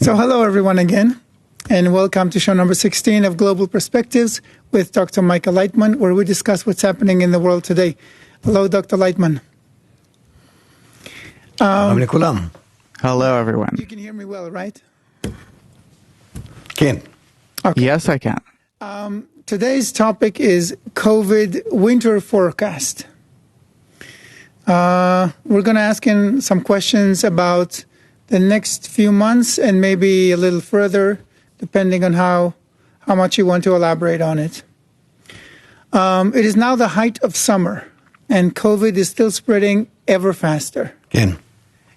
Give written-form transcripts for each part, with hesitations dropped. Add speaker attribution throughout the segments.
Speaker 1: So hello everyone again, and welcome to show number 16 of Global Perspectives with Dr. Michael Leitman, where we discuss what's happening in the world today. Hello, Dr. Leitman.
Speaker 2: Hello, everyone.
Speaker 1: You can hear me well, right?
Speaker 3: Ken.
Speaker 1: Okay.
Speaker 2: Yes, I can.
Speaker 1: Today's topic is COVID winter forecast. We're going to ask in some questions about the next few months and maybe a little further, depending on how much you want to elaborate on it. It is now the height of summer, and COVID is still spreading ever faster.
Speaker 3: Ken.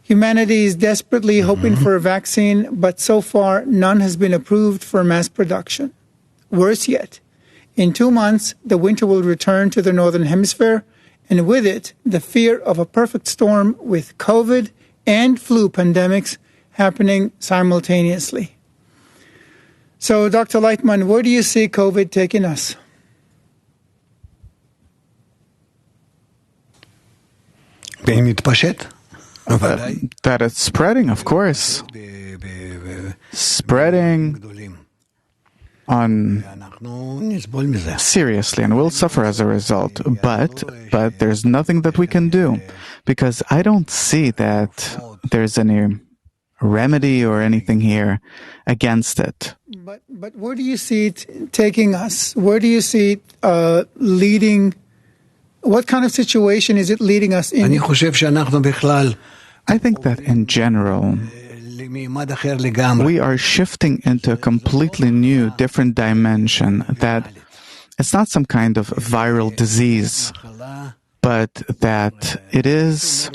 Speaker 1: Humanity is desperately hoping for a vaccine, but so far none has been approved for mass production. Worse yet, in 2 months, the winter will return to the Northern Hemisphere, and with it, the fear of a perfect storm with COVID and flu pandemics happening simultaneously. So, Dr. Leitman, where do you see COVID taking us?
Speaker 2: That it's spreading, of course. Spreading on seriously, and we'll suffer as a result. But there's nothing that we can do, because I don't see that there's any remedy or anything here against it.
Speaker 1: But where do you see it taking us? Where do you see it leading? What kind of situation is it leading us in?
Speaker 2: I think that in general, we are shifting into a completely new, different dimension, that it's not some kind of viral disease, but that it is,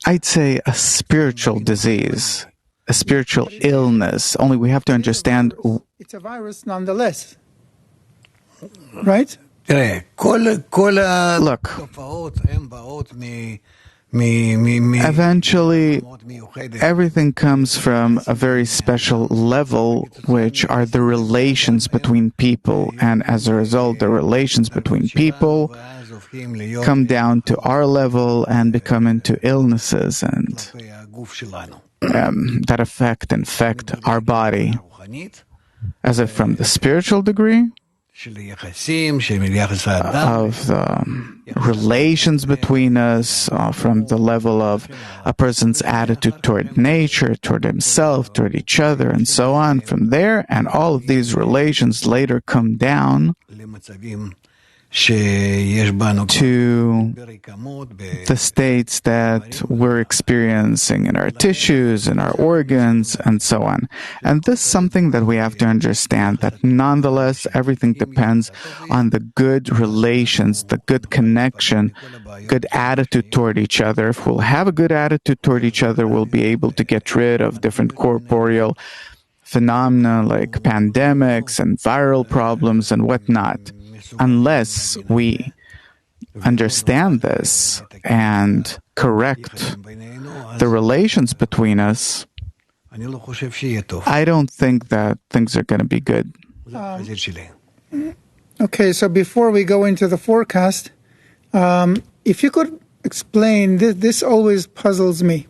Speaker 2: I'd say, a spiritual disease, a spiritual illness. Only we have to understand...
Speaker 1: It's a virus nonetheless, right?
Speaker 2: Look, eventually, everything comes from a very special level, which are the relations between people. And as a result, the relations between people come down to our level and become into illnesses and that infect our body. As if from the spiritual degree, of the relations between us, from the level of a person's attitude toward nature, toward himself, toward each other, and so on. From there, and all of these relations later come down to the states that we're experiencing in our tissues, in our organs, and so on. And this is something that we have to understand, that nonetheless, everything depends on the good relations, the good connection, good attitude toward each other. If we'll have a good attitude toward each other, we'll be able to get rid of different corporeal phenomena like pandemics and viral problems and whatnot. Unless we understand this and correct the relations between us, I don't think that things are going to be good.
Speaker 1: Okay, so before we go into the forecast, if you could explain, this always puzzles me.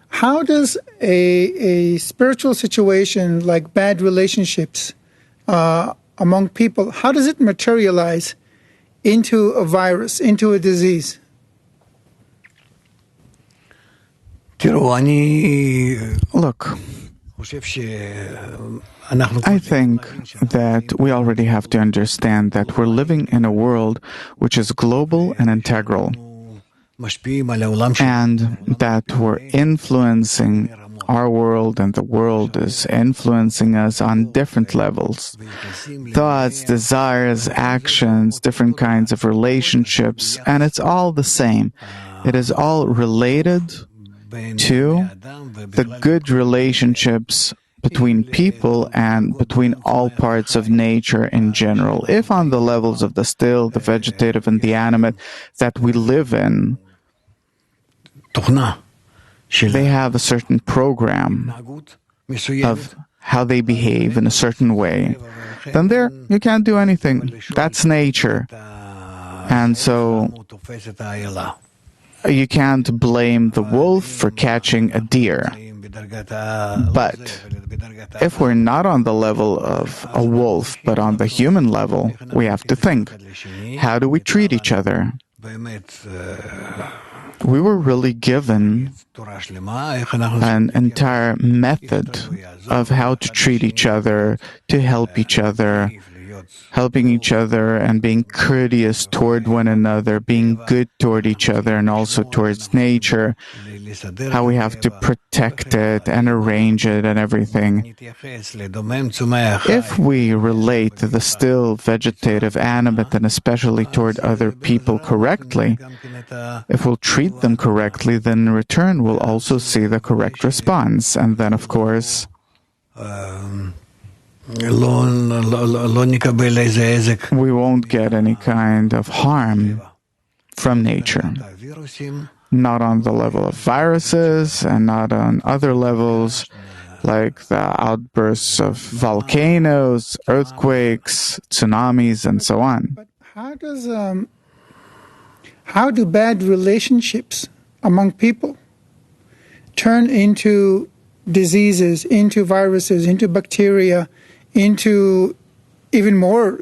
Speaker 1: How does a spiritual situation like bad relationships among people, how does it materialize into a virus, into a disease?
Speaker 2: Look, I think that we already have to understand that we're living in a world which is global and integral, and that we're influencing our world, and the world is influencing us on different levels. Thoughts, desires, actions, different kinds of relationships, and it's all the same. It is all related to the good relationships between people and between all parts of nature in general. If on the levels of the still, the vegetative, and the animate that we live in, they have a certain program of how they behave in a certain way, then there you can't do anything. That's nature. And so you can't blame the wolf for catching a deer. But if we're not on the level of a wolf, but on the human level, we have to think, how do we treat each other? We were really given an entire method of how to treat each other, to help each other, helping each other and being courteous toward one another, being good toward each other and also towards nature, how we have to protect it and arrange it and everything. If we relate to the still, vegetative, animate, and especially toward other people correctly, if we'll treat them correctly, then in return we'll also see the correct response. And then, of course, we won't get any kind of harm from nature. Not on the level of viruses and not on other levels like the outbursts of volcanoes, earthquakes, tsunamis, and so on.
Speaker 1: But how do bad relationships among people turn into diseases, into viruses, into bacteria, into even more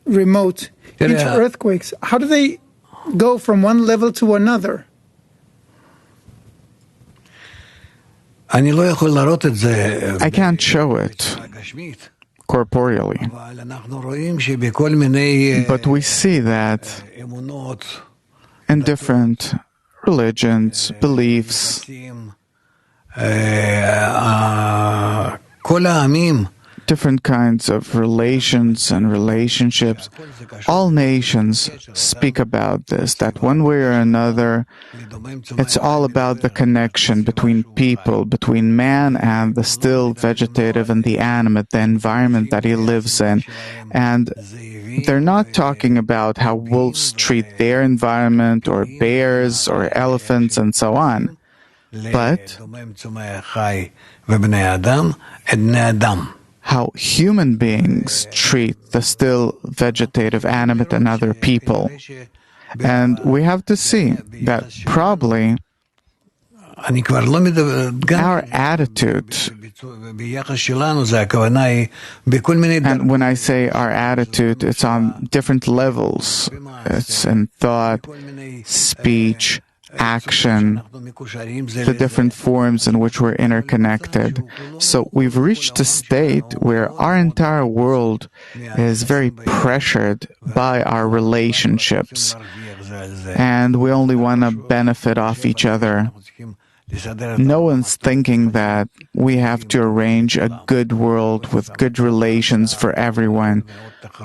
Speaker 1: remote, into earthquakes? How do they go from one level to another?
Speaker 2: I can't show it corporeally, but we see that in different religions, beliefs, different kinds of relations and relationships. All nations speak about this, that one way or another, it's all about the connection between people, between man and the still, vegetative, and the animate, the environment that he lives in. And they're not talking about how wolves treat their environment, or bears, or elephants, and so on, but how human beings treat the still, vegetative, animate, and other people. And we have to see that probably our attitude, and when I say our attitude, it's on different levels. It's in thought, speech, action, the different forms in which we're interconnected. So we've reached a state where our entire world is very pressured by our relationships, and we only want to benefit off each other. No one's thinking that we have to arrange a good world with good relations for everyone,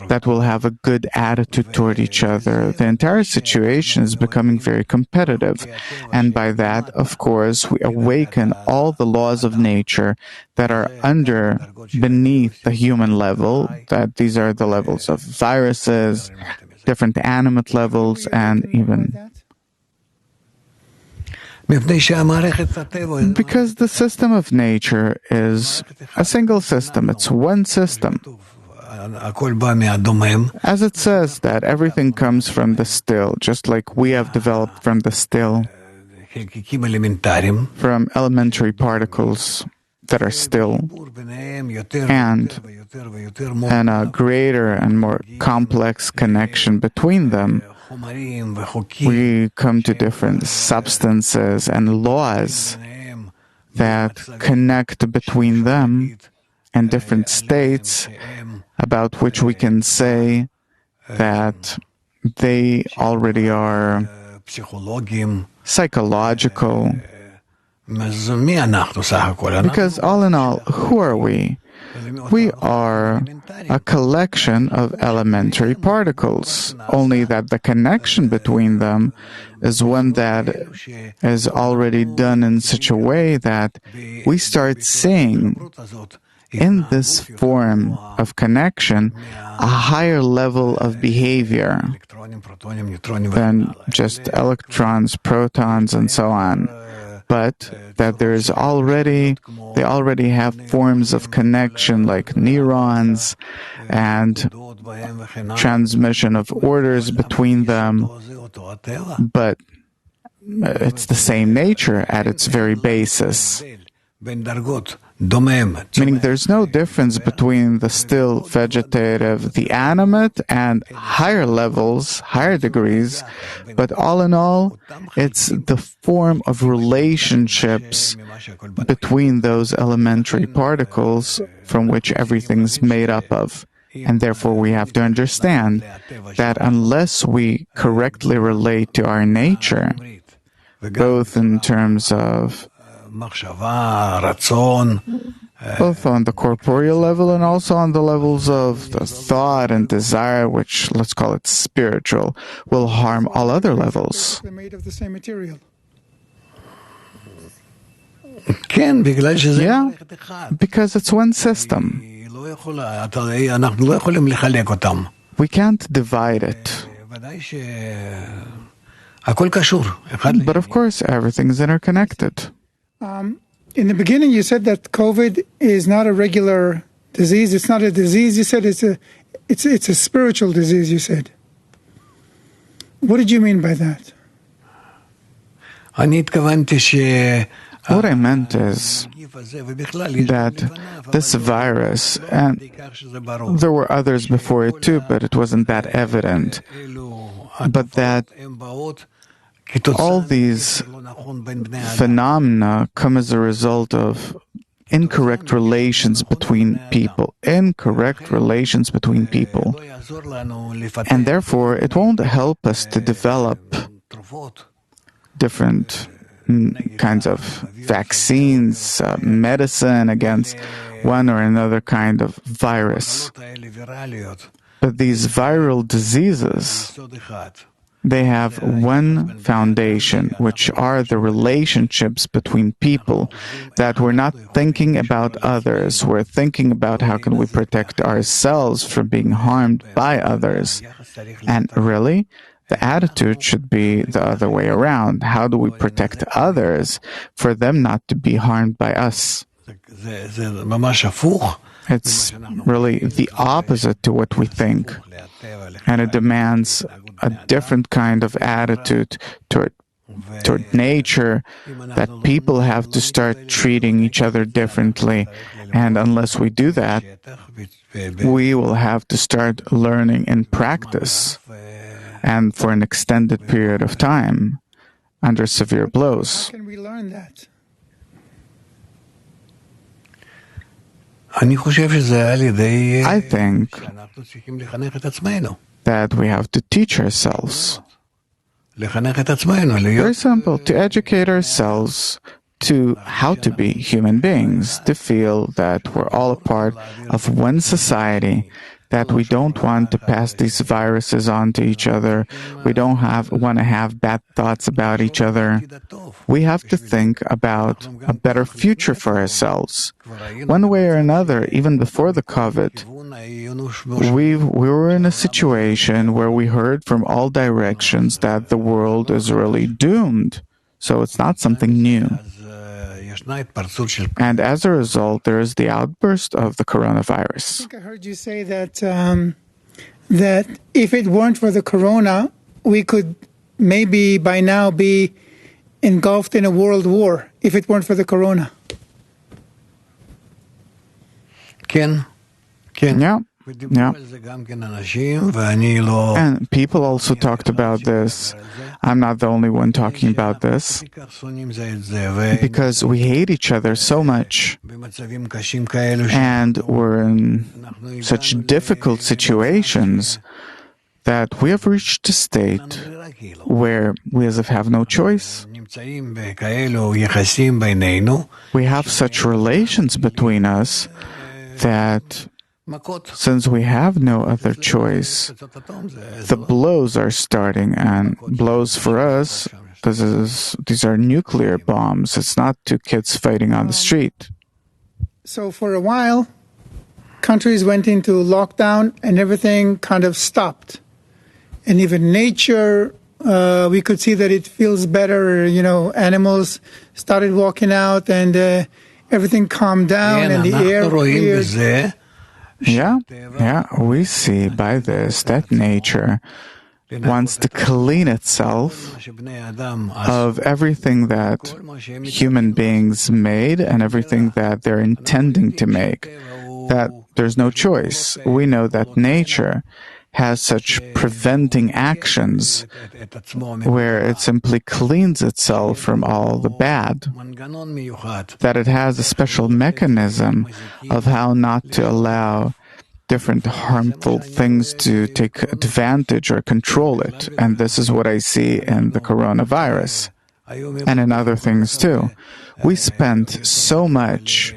Speaker 2: that will have a good attitude toward each other. The entire situation is becoming very competitive, and by that, of course, we awaken all the laws of nature that are beneath the human level, that these are the levels of viruses, different animate levels, and even because the system of nature is a single system. It's one system. As it says that everything comes from the still, just like we have developed from the still, from elementary particles that are still, and a greater and more complex connection between them, we come to different substances and laws that connect between them and different states about which we can say that they already are psychological. Because all in all, who are we? We are a collection of elementary particles, only that the connection between them is one that is already done in such a way that we start seeing in this form of connection a higher level of behavior than just electrons, protons, and so on. But that they already have forms of connection like neurons and transmission of orders between them. But it's the same nature at its very basis. Meaning there's no difference between the still vegetative, the animate, and higher levels, higher degrees, but all in all, it's the form of relationships between those elementary particles from which everything's made up of. And therefore we have to understand that unless we correctly relate to our nature, both in terms of both on the corporeal level and also on the levels of the thought and desire, which, let's call it spiritual, will harm all other levels.
Speaker 1: They're made of the same material.
Speaker 2: Yeah, because it's one system. We can't divide it. But of course, everything's interconnected.
Speaker 1: In the beginning, you said that COVID is not a regular disease. It's not a disease. You said it's a spiritual disease. You said. What did you mean by that?
Speaker 2: What I meant is that this virus, and there were others before it too, but it wasn't that evident, but that all these phenomena come as a result of incorrect relations between people. Incorrect relations between people. And therefore, it won't help us to develop different kinds of vaccines, medicine against one or another kind of virus. But these viral diseases, they have one foundation, which are the relationships between people, that we're not thinking about others. We're thinking about how can we protect ourselves from being harmed by others. And really, the attitude should be the other way around. How do we protect others for them not to be harmed by us? It's really the opposite to what we think. And it demands a different kind of attitude toward nature, that people have to start treating each other differently. And unless we do that, we will have to start learning in practice and for an extended period of time under severe blows.
Speaker 1: How can we learn that?
Speaker 2: I think that we have to teach ourselves. Very simple, to educate ourselves to how to be human beings, to feel that we're all a part of one society, that we don't want to pass these viruses on to each other. We don't want to have bad thoughts about each other. We have to think about a better future for ourselves. One way or another, even before the COVID, we were in a situation where we heard from all directions that the world is really doomed. So it's not something new. And as a result, there is the outburst of the coronavirus.
Speaker 1: I think I heard you say that that if it weren't for the corona, we could maybe by now be engulfed in a world war, if it weren't for the corona.
Speaker 2: Yeah. And people also talked about this. I'm not the only one talking about this, because we hate each other so much, and we're in such difficult situations that we have reached a state where we as if have no choice. We have such relations between us that since we have no other choice, the blows are starting, and blows for us, these are nuclear bombs. It's not two kids fighting on the street.
Speaker 1: So for a while, countries went into lockdown and everything kind of stopped. And even nature, we could see that it feels better. Animals started walking out and everything calmed down and the air cleared.
Speaker 2: Yeah, we see by this that nature wants to clean itself of everything that human beings made and everything that they're intending to make, that there's no choice. We know that nature has such preventing actions where it simply cleans itself from all the bad, that it has a special mechanism of how not to allow different harmful things to take advantage or control it. And this is what I see in the coronavirus and in other things too. We spent so much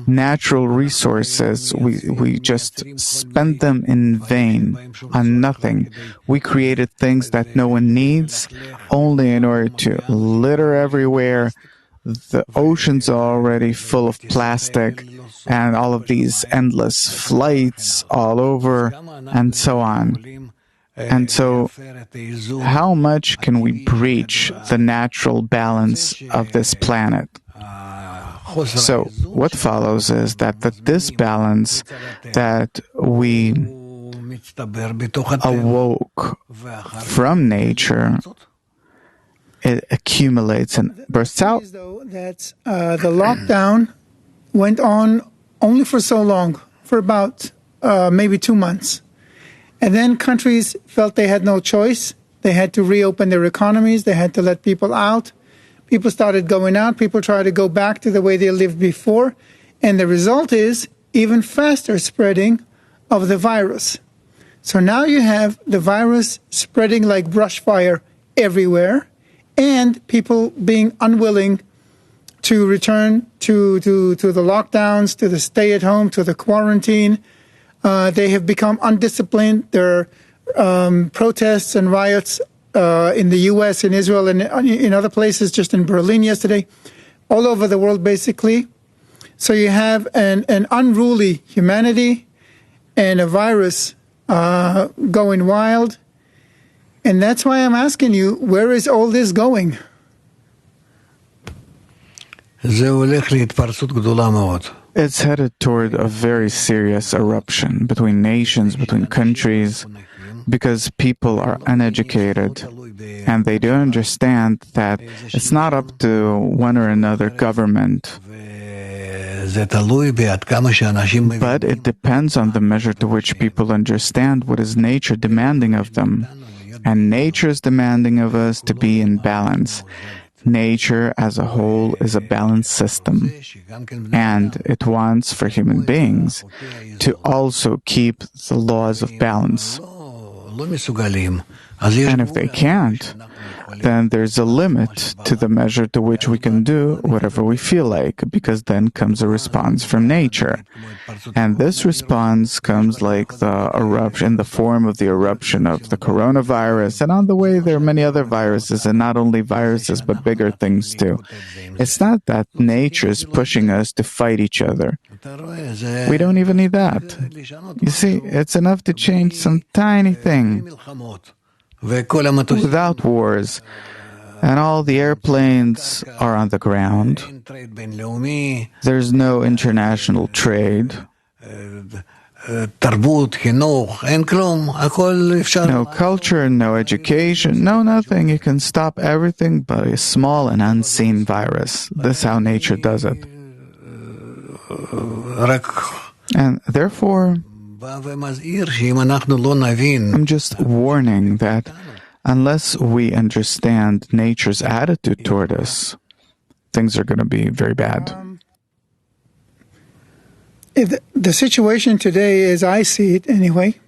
Speaker 2: natural resources, we just spent them in vain, on nothing. We created things that no one needs, only in order to litter everywhere. The oceans are already full of plastic, and all of these endless flights all over, and so on. And so, how much can we breach the natural balance of this planet? So, what follows is that the disbalance that we awoke from nature, it accumulates and bursts out.
Speaker 1: That the lockdown went on only for so long, for about maybe 2 months. And then countries felt they had no choice. They had to reopen their economies. They had to let people out. People started going out. People tried to go back to the way they lived before. And the result is even faster spreading of the virus. So now you have the virus spreading like brush fire everywhere, and people being unwilling to return to the lockdowns, to the stay-at-home, to the quarantine. They have become undisciplined. There are protests and riots in the U.S., in Israel, and in other places, just in Berlin yesterday, all over the world, basically. So you have an unruly humanity and a virus going wild. And that's why I'm asking you, where is all this going?
Speaker 2: It's headed toward a very serious eruption between nations, between countries, because people are uneducated and they don't understand that it's not up to one or another government, but it depends on the measure to which people understand what is nature demanding of them. And nature is demanding of us to be in balance. Nature as a whole is a balanced system, and it wants for human beings to also keep the laws of balance. And if they can't, then there's a limit to the measure to which we can do whatever we feel like, because then comes a response from nature. And this response comes like the eruption, in the form of the eruption of the coronavirus. And on the way, there are many other viruses, and not only viruses, but bigger things too. It's not that nature is pushing us to fight each other. We don't even need that. You see, it's enough to change some tiny thing. Without wars, and all the airplanes are on the ground. There's no international trade. No culture, no education, no nothing. You can stop everything but a small and unseen virus. This is how nature does it. And therefore, I'm just warning that unless we understand nature's attitude toward us, things are going to be very bad.
Speaker 1: The situation today, as I see it anyway,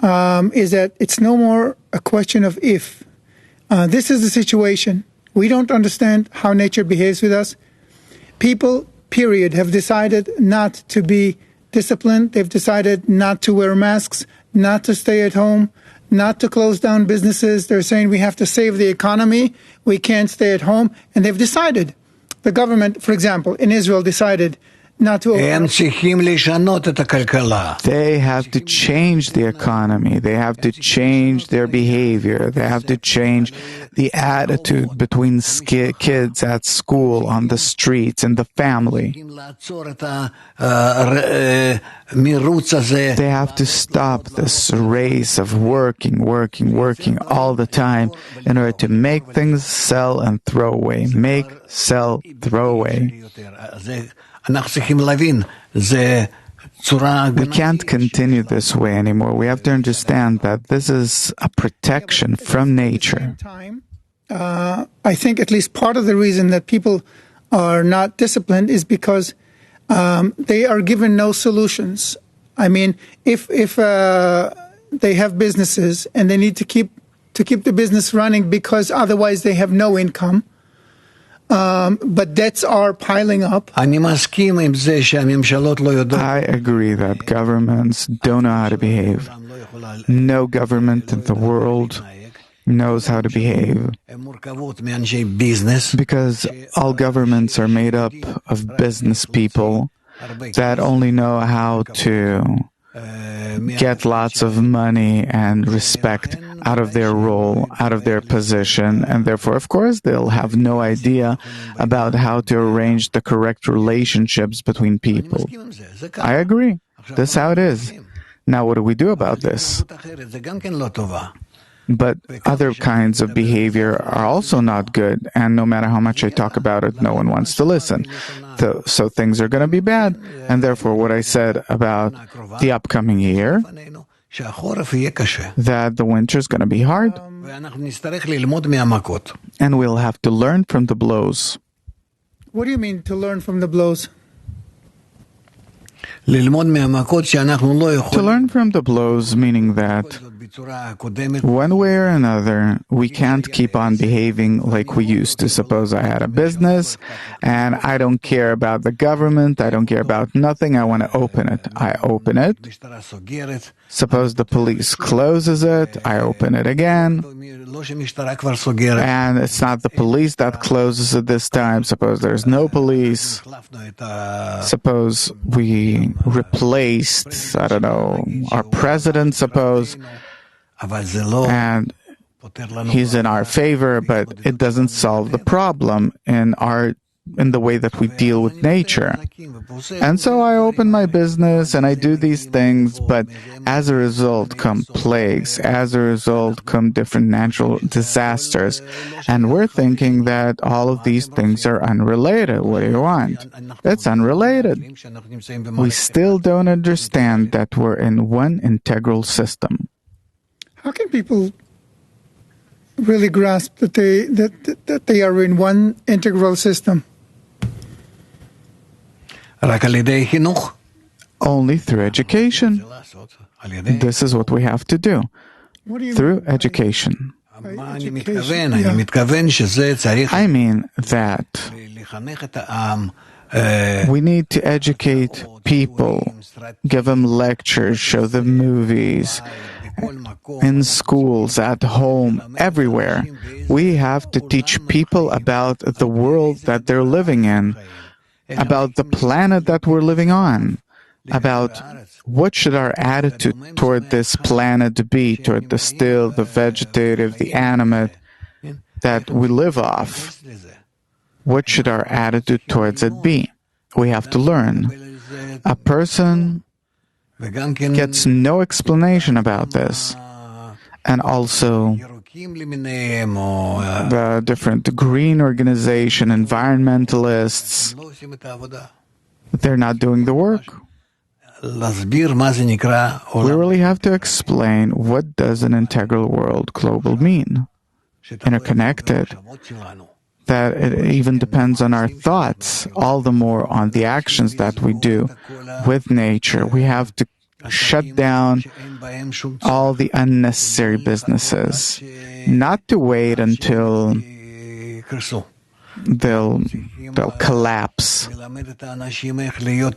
Speaker 1: is that it's no more a question of if. This is the situation. We don't understand how nature behaves with us. People, period, have decided not to be disciplined. They've decided not to wear masks, not to stay at home, not to close down businesses. They're saying we have to save the economy. We can't stay at home. And they've decided. The government, for example, in Israel decided not to
Speaker 3: הם צריכים לשנות את הכלכלה.
Speaker 2: They have to change the economy. They have to change their behavior. They have to change the attitude between kids at school, on the streets, in the family.
Speaker 3: צריכים לעצור את המירוץ הזה.
Speaker 2: They have to stop this race of working all the time in order to make things, sell, and throw away. Make, sell, throw away.
Speaker 3: אנחנו צריכים להבין, זה צורה...
Speaker 2: We can't continue this way anymore. We have to understand that this is a protection from nature.
Speaker 1: I think at least part of the reason that people are not disciplined is because they are given no solutions. I mean, if they have businesses and they need to keep the business running because otherwise they have no income, but debts are piling up.
Speaker 3: אני מסכים עם זה שהממשלות לא יודעות.
Speaker 2: I agree that governments don't know how to behave. No government in the world knows how to behave, because all governments are made up of business people that only know how to get lots of money and respect out of their role, out of their position, and therefore, of course, they'll have no idea about how to arrange the correct relationships between people. I agree. That's how it is. Now, what do we do about this? But other kinds of behavior are also not good, and no matter how much I talk about it, no one wants to listen. So things are going to be bad, and therefore what I said about the upcoming year, that the winter is going to be hard, and we'll have to learn from the blows.
Speaker 1: What do you mean to learn from the blows?
Speaker 2: To learn from the blows, meaning that one way or another, we can't keep on behaving like we used to. Suppose I had a business and I don't care about the government, I don't care about nothing, I want to open it. I open it. Suppose the police closes it, I open it again. And it's not the police that closes it this time. Suppose there's no police. Suppose we replaced, I don't know, our president, suppose. And he's in our favor, but it doesn't solve the problem in the way that we deal with nature. And so I open my business and I do these things, but as a result come plagues, as a result come different natural disasters. And we're thinking that all of these things are unrelated. What do you want? It's unrelated. We still don't understand that we're in one integral system.
Speaker 1: How can people really grasp that they are in one integral system?
Speaker 2: Only through education. This is what we have to do. Through education. I mean that we need to educate people, give them lectures, show them movies, in schools, at home, everywhere. We have to teach people about the world that they're living in, about the planet that we're living on, about what should our attitude toward this planet be, toward the still, the vegetative, the animate that we live off. What should our attitude towards it be? We have to learn. A person gets no explanation about this. And also the different green organization, environmentalists, they're not doing the work. We really have to explain what does an integral world global mean. Interconnected. That it even depends on our thoughts, all the more on the actions that we do with nature. We have to shut down all the unnecessary businesses, not to wait until they'll collapse.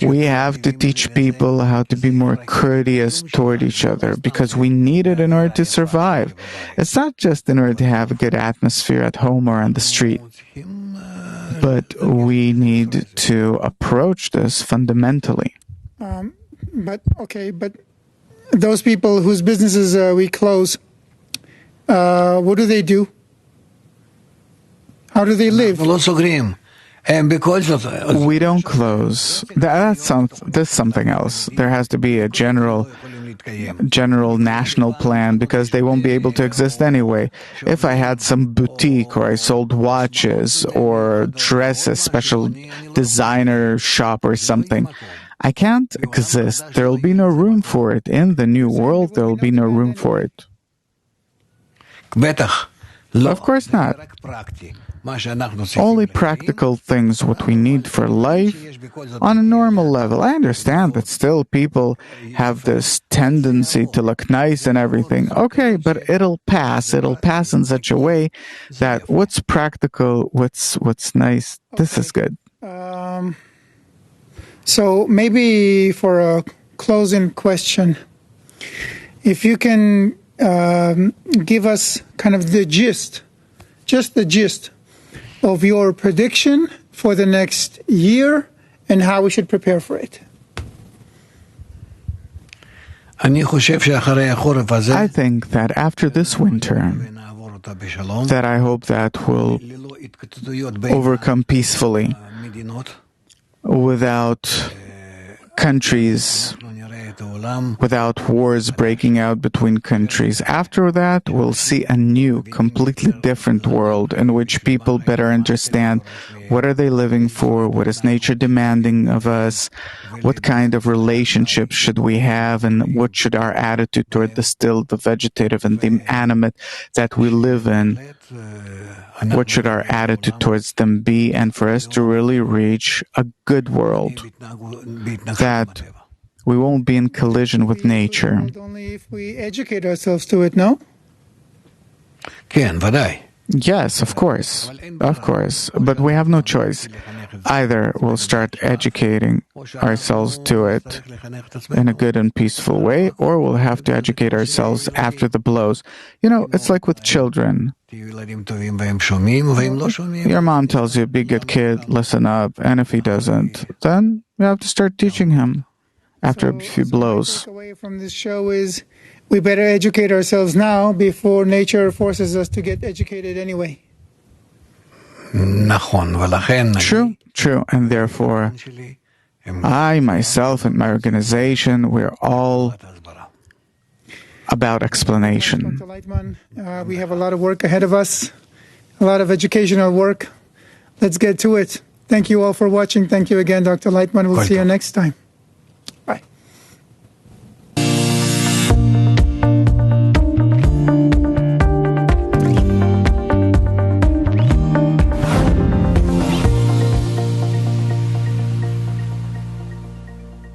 Speaker 2: We have to teach people how to be more courteous toward each other, because we need it in order to survive. It's not just in order to have a good atmosphere at home or on the street. But we need to approach this fundamentally.
Speaker 1: But those people whose businesses we close, what do? How do they live?
Speaker 3: אנחנו לא סוגרים. הם בכל זאת...
Speaker 2: We don't close. That's something else. There has to be a general national plan, because they won't be able to exist anyway. If I had some boutique, or I sold watches or dresses, special designer shop or something, I can't exist. There will be no room for it. In the new world, there will be no room for it.
Speaker 3: בטח.
Speaker 2: Of course not. Only practical things, what we need for life on a normal level. I understand that still people have this tendency to look nice and everything. Okay, but it'll pass. It'll pass in such a way that what's practical, what's nice, this is good.
Speaker 1: So maybe for a closing question, if you can give us kind of the gist, just the gist of your prediction for the next year and how we should prepare for it.
Speaker 3: I
Speaker 2: think that after this winter, that I hope that we'll overcome peacefully, without countries, without wars breaking out between countries. After that, we'll see a new, completely different world in which people better understand what are they living for, what is nature demanding of us, what kind of relationships should we have, and what should our attitude toward the still, the vegetative, and the animate that we live in, what should our attitude towards them be, and for us to really reach a good world, that we won't be in collision with nature.
Speaker 1: Only if we educate ourselves to it, no?
Speaker 3: כן, ודאי.
Speaker 2: Yes, of course. But we have no choice. Either we'll start educating ourselves to it in a good and peaceful way, or we'll have to educate ourselves after the blows. You know, it's like with children. Your mom tells you, be a good kid, listen up, and if he doesn't, then you have to start teaching him after a few blows.
Speaker 1: What I take away from this show is we better educate ourselves now before nature forces us to get educated anyway.
Speaker 2: True. And therefore, I, myself, and my organization, we're all about explanation.
Speaker 1: Dr. Lightman, we have a lot of work ahead of us, a lot of educational work. Let's get to it. Thank you all for watching. Thank you again, Dr. Lightman. We'll see you next time.